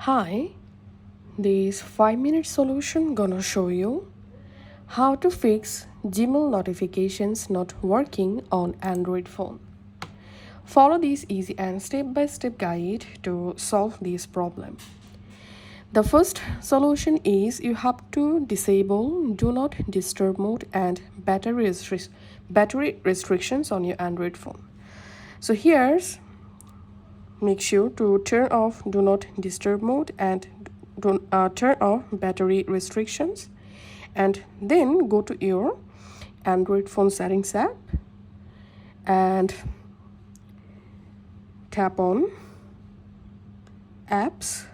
Hi, this 5-minute solution gonna show you how to fix Gmail notifications not working on Android phone. Follow this easy and step-by-step guide to solve this problem. The first solution is you have to disable do not disturb mode and battery restrictions on your Android phone. So here's make sure to turn off do not disturb mode and turn off battery restrictions, and then go to your Android phone settings app and tap on apps,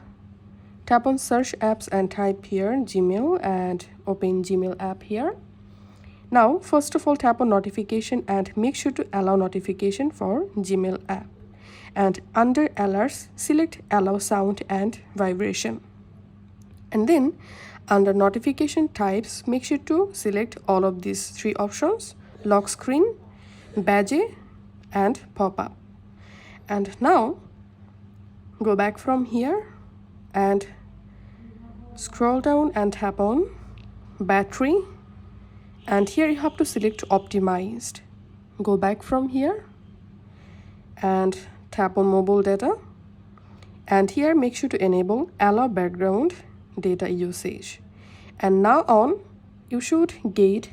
tap on search apps and type here Gmail and open Gmail app here. Now first of all tap on notification and make sure to allow notification for Gmail app, and under alerts select allow sound and vibration, and then under notification types make sure to select all of these three options: lock screen, badge, and pop-up. And now go back from here and scroll down and tap on battery, and here you have to select optimized. Go back from here and tap on mobile data, and here make sure to enable allow background data usage, and now on you should get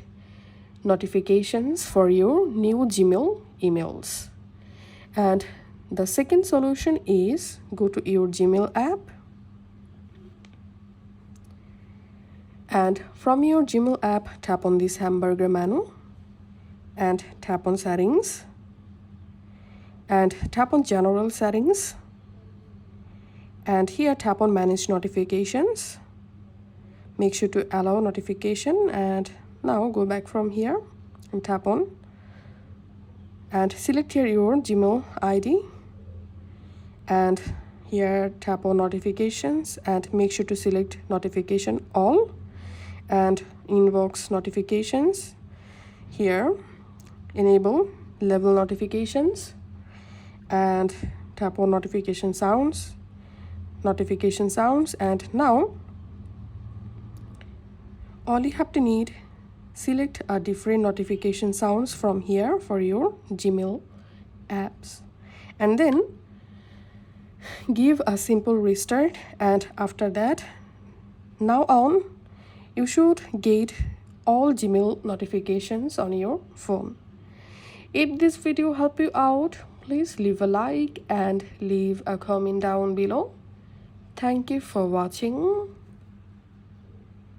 notifications for your new Gmail emails. And the second solution is go to your Gmail app, and from your Gmail app tap on this hamburger menu and tap on settings and tap on general settings, and here tap on manage notifications. Make sure to allow notification, and now go back from here and tap on and select here your Gmail ID, and here tap on notifications and make sure to select notification all and inbox notifications. Here enable level notifications and tap on notification sounds, and now all you have to need, select a different notification sounds from here for your Gmail apps, and then give a simple restart, and after that now on you should get all Gmail notifications on your phone. If this video helped you out, please leave a like and leave a comment down below. Thank you for watching.